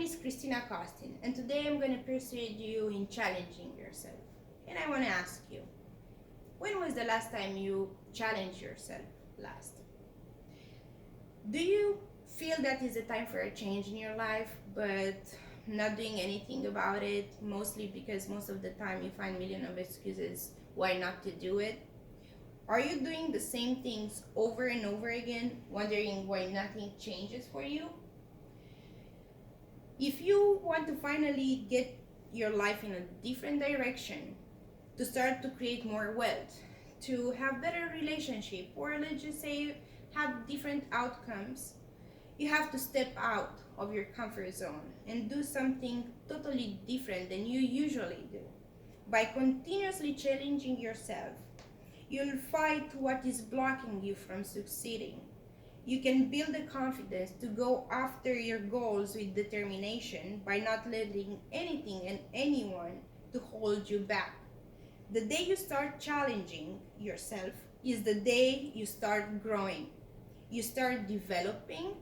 name is Christina Costin, and today I'm going to persuade you in challenging yourself. And I want to ask you, when was the last time you challenged yourself last? Do you feel that is a time for a change in your life, but not doing anything about it, mostly because most of the time you find millions of excuses why not to do it? Are you doing the same things over and over again, wondering why nothing changes for you? If you want to finally get your life in a different direction, to start to create more wealth, to have better relationship, or let's just say have different outcomes, you have to step out of your comfort zone and do something totally different than you usually do. By continuously challenging yourself, you'll fight what is blocking you from succeeding. You can build the confidence to go after your goals with determination by not letting anything and anyone to hold you back. The day you start challenging yourself is the day you start growing. You start developing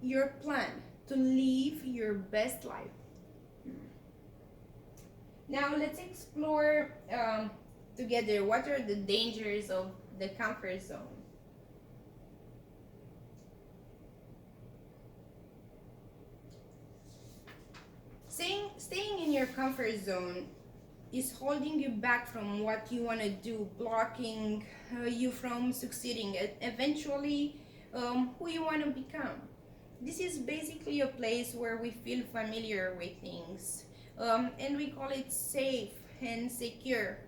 your plan to live your best life. Now let's explore together what are the dangers of the comfort zone. Staying in your comfort zone is holding you back from what you want to do, blocking you from succeeding and eventually who you want to become. This is basically a place where we feel familiar with things, and we call it safe and secure.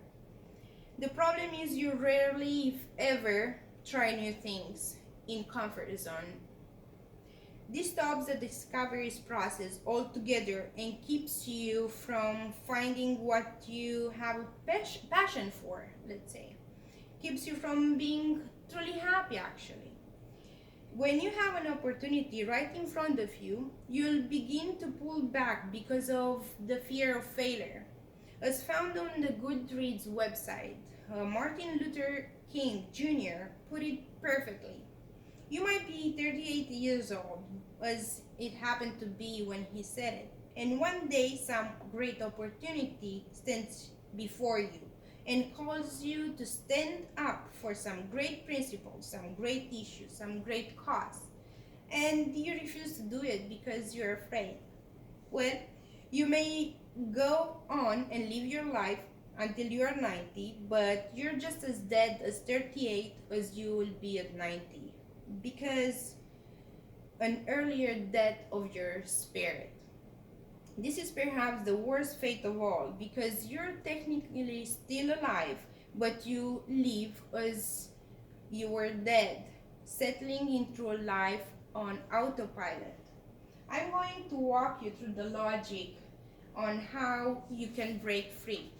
The problem is you rarely, if ever, try new things in comfort zone. This stops the discovery process altogether and keeps you from finding what you have a passion for, let's say. Keeps you from being truly happy, actually. When you have an opportunity right in front of you, you'll begin to pull back because of the fear of failure. As found on the Goodreads website, Martin Luther King Jr. put it perfectly. You might be 38 years old, as it happened to be when he said it, and one day some great opportunity stands before you and calls you to stand up for some great principles, some great issues, some great cause, and you refuse to do it because you're afraid. Well, you may go on and live your life until you're 90, but you're just as dead as 38 as you will be at 90, because an earlier death of your spirit. This is perhaps the worst fate of all, because you're technically still alive, but you live as you were dead, settling into a life on autopilot. I'm going to walk you through the logic on how you can break free.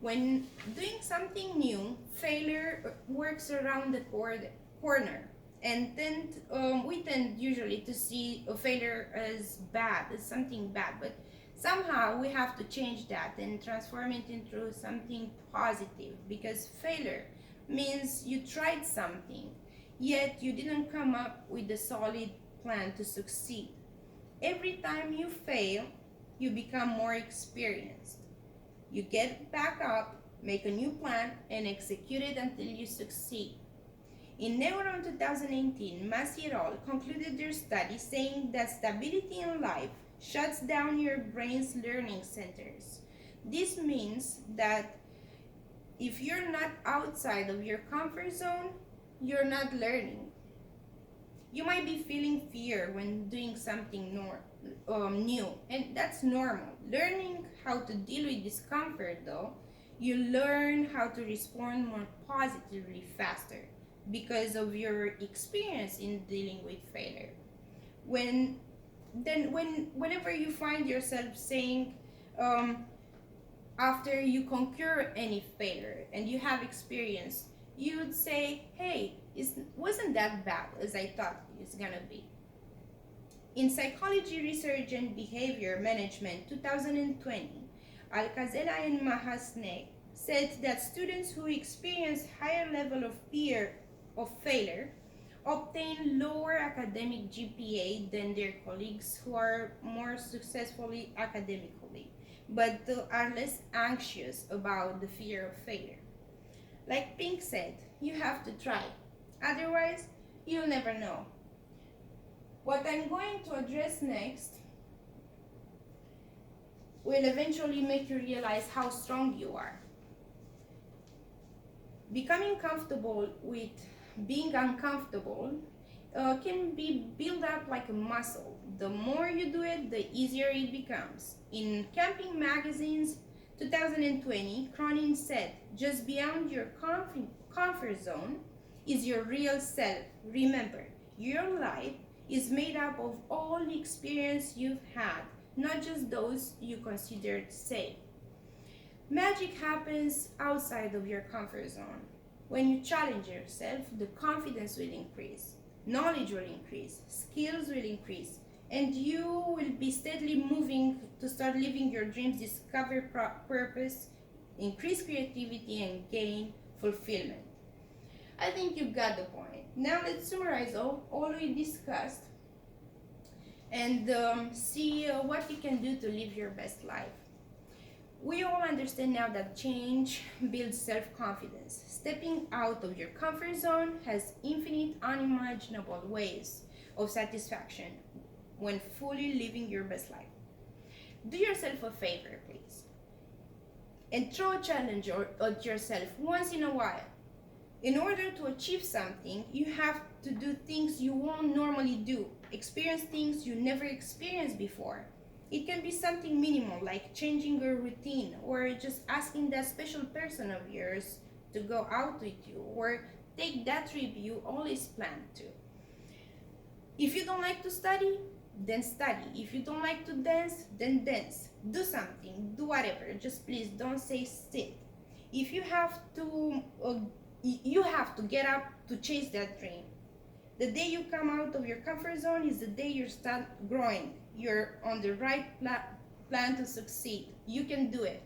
When doing something new, failure works around the corner. And then we tend usually to see a failure as bad, as something bad. But somehow we have to change that and transform it into something positive. Because failure means you tried something, yet you didn't come up with a solid plan to succeed. Every time you fail, you become more experienced. You get back up, make a new plan, and execute it until you succeed. In Neuron 2018, Massey et al. Concluded their study saying that stability in life shuts down your brain's learning centers. This means that if you're not outside of your comfort zone, you're not learning. You might be feeling fear when doing something new, and that's normal. Learning how to deal with discomfort, though, you learn how to respond more positively faster because of your experience in dealing with failure. Whenever you find yourself saying, after you conquer any failure and you have experience, you would say, hey, it wasn't that bad as I thought it's gonna be. In Psychology Research and Behavior Management 2020, Alcazela and Mahasne said that students who experience higher level of fear of failure obtain lower academic GPA than their colleagues who are more successfully academically, but are less anxious about the fear of failure. Like Pink said, you have to try. Otherwise, you'll never know. What I'm going to address next will eventually make you realize how strong you are. Becoming comfortable with being uncomfortable can be built up like a muscle. The more you do it, the easier it becomes. In Camping Magazine's 2020, Cronin said, just beyond your comfort zone is your real self. Remember, your life is made up of all the experience you've had, not just those you considered safe. Magic happens outside of your comfort zone. When you challenge yourself, the confidence will increase, knowledge will increase, skills will increase, and you will be steadily moving to start living your dreams, discover purpose, increase creativity, and gain fulfillment. I think you got the point. Now let's summarize all we discussed and see what you can do to live your best life. We all understand now that change builds self-confidence. Stepping out of your comfort zone has infinite, unimaginable ways of satisfaction when fully living your best life. Do yourself a favor, please, and throw a challenge at yourself once in a while. In order to achieve something, you have to do things you won't normally do, experience things you never experienced before. It can be something minimal like changing your routine or just asking that special person of yours to go out with you or take that trip you always planned to. If you don't like to study, then study. If you don't like to dance, then dance. Do something, do whatever. Just please don't say sit. If you have to get up to chase that dream. The day you come out of your comfort zone is the day you start growing. You're on the right plan to succeed. You can do it.